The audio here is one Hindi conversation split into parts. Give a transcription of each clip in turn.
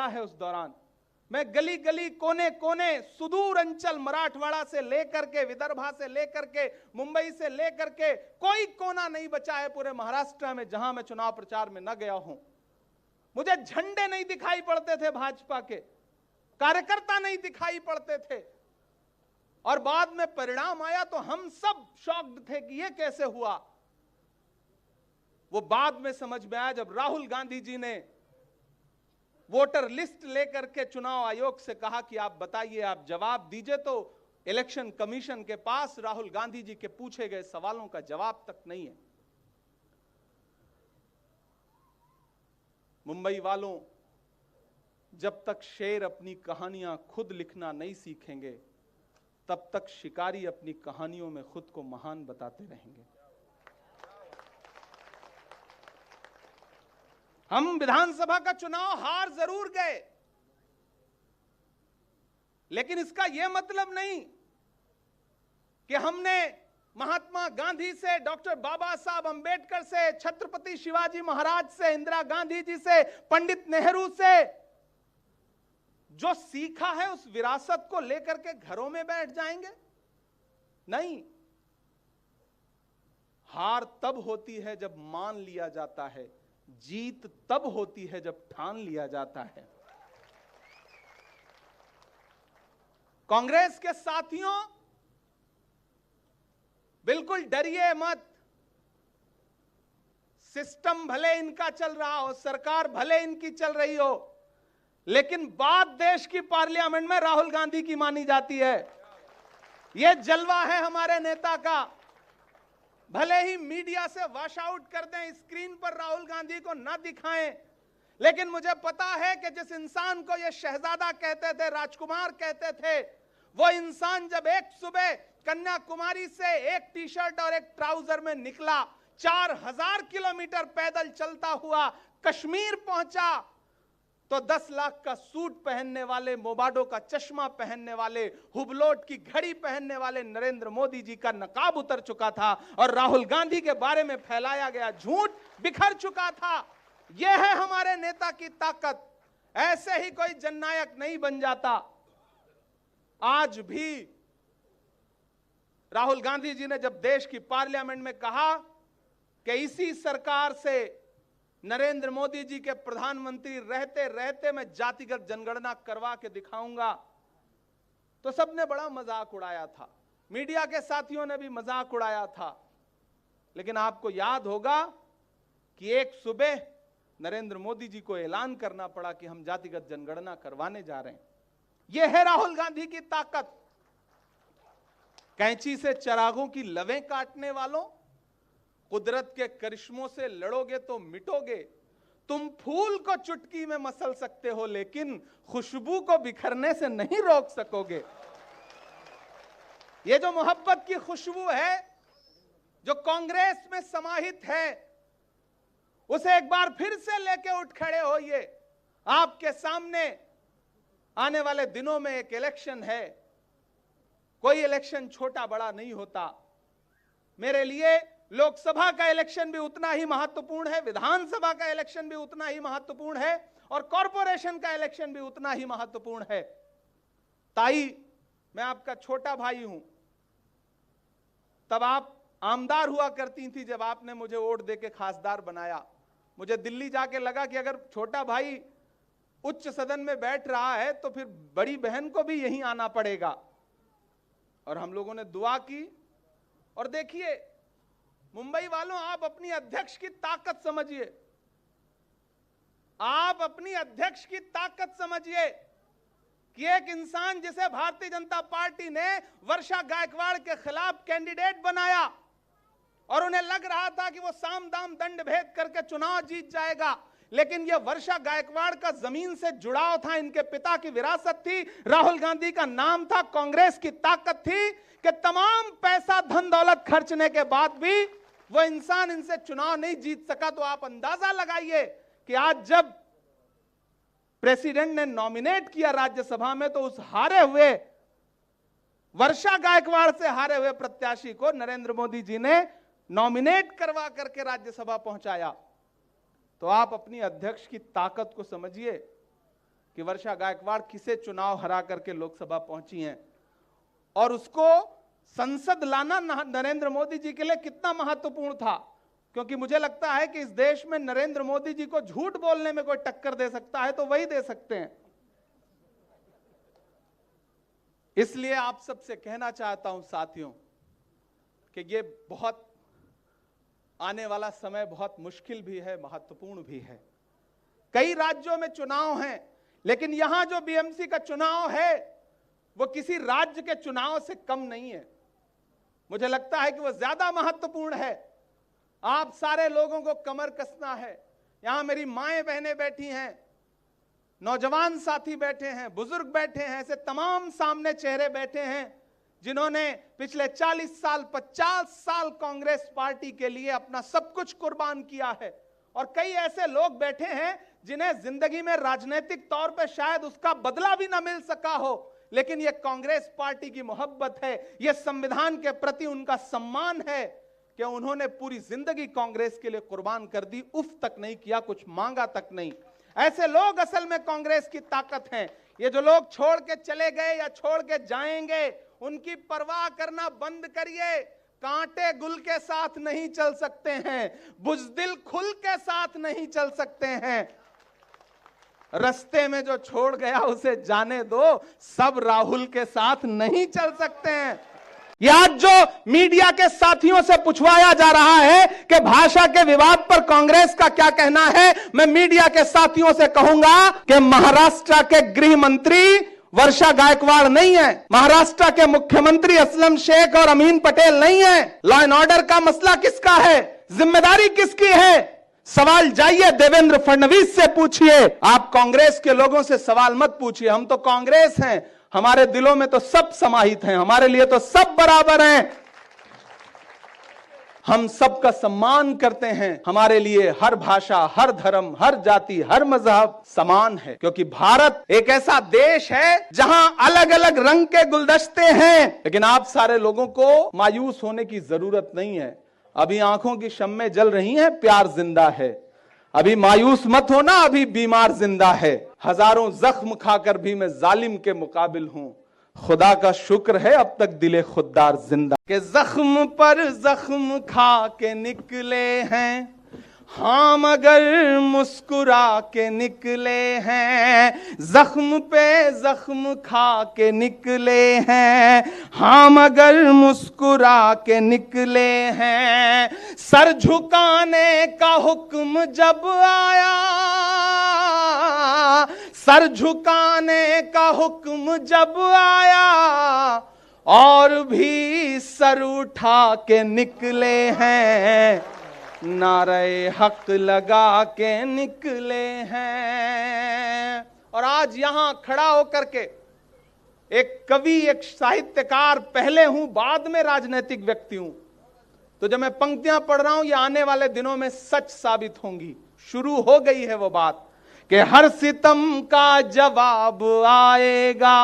किया है उस दौरान। मैं गली गली कोने कोने सुदूर अंचल मराठवाड़ा से लेकर के विदर्भा से लेकर के मुंबई से लेकर के कोई कोना नहीं बचा है पूरे महाराष्ट्र में जहां मैं चुनाव प्रचार में न गया हूं। मुझे झंडे नहीं दिखाई पड़ते थे, भाजपा के कार्यकर्ता नहीं दिखाई पड़ते थे, और बाद में परिणाम आया तो हम सब शॉक्ड थे कि यह कैसे हुआ। वो बाद में समझ में आया जब राहुल गांधी जी ने वोटर लिस्ट लेकर के चुनाव आयोग से कहा कि आप बताइए, आप जवाब दीजिए, तो इलेक्शन कमीशन के पास राहुल गांधी जी के पूछे गए सवालों का जवाब तक नहीं है। मुंबई वालों, जब तक शेर अपनी कहानियां खुद लिखना नहीं सीखेंगे तब तक शिकारी अपनी कहानियों में खुद को महान बताते रहेंगे। हम विधानसभा का चुनाव हार जरूर गए, लेकिन इसका यह मतलब नहीं कि हमने महात्मा गांधी से, डॉक्टर बाबा साहब अंबेडकर से, छत्रपति शिवाजी महाराज से, इंदिरा गांधी जी से, पंडित नेहरू से जो सीखा है उस विरासत को लेकर के घरों में बैठ जाएंगे। नहीं, हार तब होती है जब मान लिया जाता है, जीत तब होती है जब ठान लिया जाता है। कांग्रेस के साथियों, बिल्कुल डरिए मत। सिस्टम भले इनका चल रहा हो, सरकार भले इनकी चल रही हो, लेकिन बात देश की पार्लियामेंट में राहुल गांधी की मानी जाती है। यह जलवा है हमारे नेता का। भले ही मीडिया से वॉश आउट कर दें, स्क्रीन पर राहुल गांधी को ना दिखाएं, लेकिन मुझे पता है कि जिस इंसान को ये शहजादा कहते थे, राजकुमार कहते थे, वो इंसान जब एक सुबह कन्याकुमारी से एक टी शर्ट और एक ट्राउजर में निकला, 4000 किलोमीटर पैदल चलता हुआ कश्मीर पहुंचा, तो 10 लाख का सूट पहनने वाले, मोबाडो का चश्मा पहनने वाले, हुबलोट की घड़ी पहनने वाले नरेंद्र मोदी जी का नकाब उतर चुका था और राहुल गांधी के बारे में फैलाया गया झूठ बिखर चुका था। यह है हमारे नेता की ताकत। ऐसे ही कोई जननायक नहीं बन जाता। आज भी राहुल गांधी जी ने जब देश की पार्लियामेंट में कहा कि इसी सरकार से नरेंद्र मोदी जी के प्रधानमंत्री रहते रहते मैं जातिगत जनगणना करवा के दिखाऊंगा, तो सबने बड़ा मजाक उड़ाया था, मीडिया के साथियों ने भी मजाक उड़ाया था। लेकिन आपको याद होगा कि एक सुबह नरेंद्र मोदी जी को ऐलान करना पड़ा कि हम जातिगत जनगणना करवाने जा रहे हैं। यह है राहुल गांधी की ताकत। कैंची से चिरागों की लवें काटने वालों, कुदरत के करिश्मों से लड़ोगे तो मिटोगे। तुम फूल को चुटकी में मसल सकते हो, लेकिन खुशबू को बिखरने से नहीं रोक सकोगे। ये जो मोहब्बत की खुशबू है जो कांग्रेस में समाहित है, उसे एक बार फिर से लेके उठ खड़े होइए। आपके सामने आने वाले दिनों में एक इलेक्शन है। कोई इलेक्शन छोटा बड़ा नहीं होता। मेरे लिए लोकसभा का इलेक्शन भी उतना ही महत्वपूर्ण है, विधानसभा का इलेक्शन भी उतना ही महत्वपूर्ण है, और कॉरपोरेशन का इलेक्शन भी उतना ही महत्वपूर्ण है। ताई, मैं आपका छोटा भाई हूं। तब आप आमदार हुआ करती थी जब आपने मुझे वोट देके खासदार बनाया। मुझे दिल्ली जाके लगा कि अगर छोटा भाई उच्च सदन में बैठ रहा है तो फिर बड़ी बहन को भी यहीं आना पड़ेगा, और हम लोगों ने दुआ की। और देखिए मुंबई वालों, आप अपनी अध्यक्ष की ताकत समझिए। आप अपनी अध्यक्ष की ताकत समझिए कि एक इंसान जिसे भारतीय जनता पार्टी ने वर्षा गायकवाड़ के खिलाफ कैंडिडेट बनाया और उन्हें लग रहा था कि वो साम दाम दंड भेद करके चुनाव जीत जाएगा, लेकिन यह वर्षा गायकवाड़ का जमीन से जुड़ाव था, इनके पिता की विरासत थी, राहुल गांधी का नाम था, कांग्रेस की ताकत थी कि तमाम पैसा धन दौलत खर्चने के बाद भी वो इंसान इनसे चुनाव नहीं जीत सका। तो आप अंदाजा लगाइए कि आज जब प्रेसिडेंट ने नॉमिनेट किया राज्यसभा में, तो उस हारे हुए वर्षा गायकवाड़ से हारे हुए प्रत्याशी को नरेंद्र मोदी जी ने नॉमिनेट करवा करके राज्यसभा पहुंचाया। तो आप अपनी अध्यक्ष की ताकत को समझिए। कि वर्षा गायकवाड़ किसे चुनाव हरा करके लोकसभा पहुंची हैं और उसको संसद लाना नरेंद्र मोदी जी के लिए कितना महत्वपूर्ण था, क्योंकि मुझे लगता है कि इस देश में नरेंद्र मोदी जी को झूठ बोलने में कोई टक्कर दे सकता है तो वही दे सकते हैं। इसलिए आप सबसे कहना चाहता हूं साथियों कि ये बहुत आने वाला समय बहुत मुश्किल भी है, महत्वपूर्ण भी है। कई राज्यों में चुनाव हैं, लेकिन यहां जो बीएमसी का चुनाव है वो किसी राज्य के चुनाव से कम नहीं है। मुझे लगता है कि वो ज्यादा महत्वपूर्ण है। आप सारे लोगों को कमर कसना है। यहां मेरी माएं बहनें बैठी हैं, नौजवान साथी बैठे हैं, बुजुर्ग बैठे हैं, ऐसे तमाम सामने चेहरे बैठे हैं जिन्होंने पिछले 40 साल 50 साल कांग्रेस पार्टी के लिए अपना सब कुछ कुर्बान किया है। और कई ऐसे लोग बैठे हैं जिन्हें जिंदगी में राजनीतिक तौर पे शायद उसका बदला भी ना मिल सका हो, लेकिन यह कांग्रेस पार्टी की मोहब्बत है, यह संविधान के प्रति उनका सम्मान है कि उन्होंने पूरी जिंदगी कांग्रेस के लिए कुर्बान कर दी, उफ तक नहीं किया, कुछ मांगा तक नहीं। ऐसे लोग असल में कांग्रेस की ताकत हैं। ये जो लोग छोड़ के चले गए या छोड़ के जाएंगे, उनकी परवाह करना बंद करिए। कांटे गुल के साथ नहीं चल सकते हैं, बुज़दिल खुल के साथ नहीं चल सकते हैं। रास्ते में जो छोड़ गया उसे जाने दो, सब राहुल के साथ नहीं चल सकते हैं। ये आज जो मीडिया के साथियों से पूछवाया जा रहा है कि भाषा के विवाद पर कांग्रेस का क्या कहना है, मैं मीडिया के साथियों से कहूंगा कि महाराष्ट्र के गृह मंत्री वर्षा गायकवाड़ नहीं है, महाराष्ट्र के मुख्यमंत्री असलम शेख और अमीन पटेल नहीं है। लॉ एंड ऑर्डर का मसला किसका है, जिम्मेदारी किसकी है? सवाल जाइए देवेंद्र फडणवीस से पूछिए, आप कांग्रेस के लोगों से सवाल मत पूछिए। हम तो कांग्रेस हैं, हमारे दिलों में तो सब समाहित हैं, हमारे लिए तो सब बराबर हैं, हम सबका सम्मान करते हैं। हमारे लिए हर भाषा, हर धर्म, हर जाति, हर मजहब समान है, क्योंकि भारत एक ऐसा देश है जहां अलग अलग रंग के गुलदस्ते हैं। लेकिन आप सारे लोगों को मायूस होने की जरूरत नहीं है। अभी आंखों की शम्में जल रही हैं, प्यार जिंदा है। अभी मायूस मत होना, अभी बीमार जिंदा है। हजारों जख्म खाकर भी मैं जालिम के मुकाबिल हूं। खुदा का शुक्र है अब तक दिले खुददार जिंदा के जख्म पर जख्म खा के निकले हैं, हाँ मगर मुस्कुरा के निकले हैं। जख्म पे जख्म खा के निकले हैं, हाँ मगर मुस्कुरा के निकले हैं। सर झुकाने का हुक्म जब आया, सर झुकाने का हुक्म जब आया, और भी सर उठा के निकले हैं, नारे हक लगा के निकले हैं। और आज यहां खड़ा होकर के एक कवि, एक साहित्यकार पहले हूं, बाद में राजनीतिक व्यक्ति हूं, तो जब मैं पंक्तियां पढ़ रहा हूं ये आने वाले दिनों में सच साबित होंगी। शुरू हो गई है वो बात कि हर सितम का जवाब आएगा,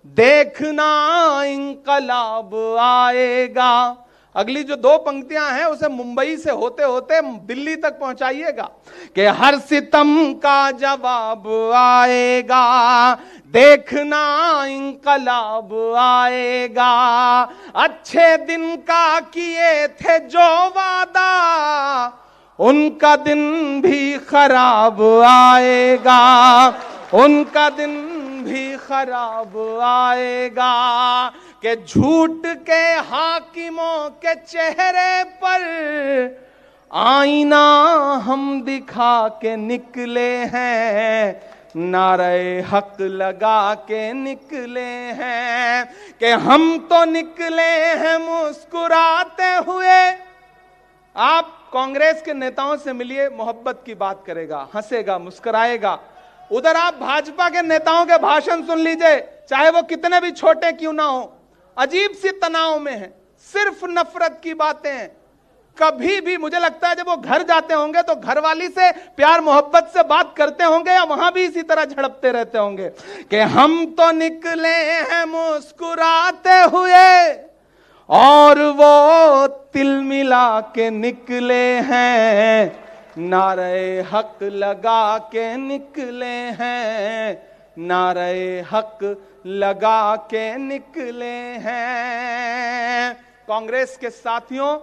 देखना इंकलाब आएगा। अगली जो दो पंक्तियां हैं उसे मुंबई से होते होते दिल्ली तक पहुंचाइएगा कि हर सितम का जवाब आएगा, देखना इंकलाब आएगा। अच्छे दिन का किए थे जो वादा, उनका दिन भी खराब आएगा, उनका दिन भी खराब आएगा। कि झूठ के हाकिमों के चेहरे पर आईना हम दिखा के निकले हैं, नारे हक लगा के निकले हैं। कि हम तो निकले हैं मुस्कुराते हुए। आप कांग्रेस के नेताओं से मिलिए, मोहब्बत की बात करेगा, हंसेगा, मुस्कुराएगा। उधर आप भाजपा के नेताओं के भाषण सुन लीजिए, चाहे वो कितने भी छोटे क्यों ना हो, अजीब सी तनाव में है, सिर्फ नफरत की बातें हैं। कभी भी मुझे लगता है जब वो घर जाते होंगे तो घरवाली से प्यार मोहब्बत से बात करते होंगे या वहां भी इसी तरह झड़पते रहते होंगे कि हम तो निकले हैं मुस्कुराते हुए, और वो तिल मिला के निकले हैं, नारे हक लगा के निकले हैं, नारे हक लगा के निकले हैं। कांग्रेस के साथियों,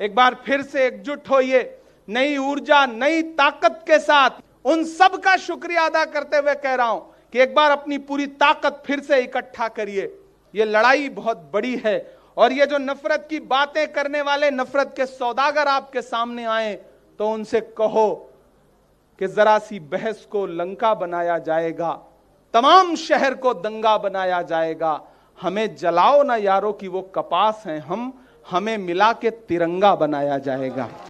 एक बार फिर से एकजुट होइए, नई ऊर्जा नई ताकत के साथ। उन सब का शुक्रिया अदा करते हुए कह रहा हूं कि एक बार अपनी पूरी ताकत फिर से इकट्ठा करिए। ये लड़ाई बहुत बड़ी है और ये जो नफरत की बातें करने वाले नफरत के सौदागर आपके सामने आए तो उनसे कहो कि जरा सी बहस को लंका बनाया जाएगा, तमाम शहर को दंगा बनाया जाएगा। हमें जलाओ ना यारों की वो कपास हैं हम, हमें मिला के तिरंगा बनाया जाएगा।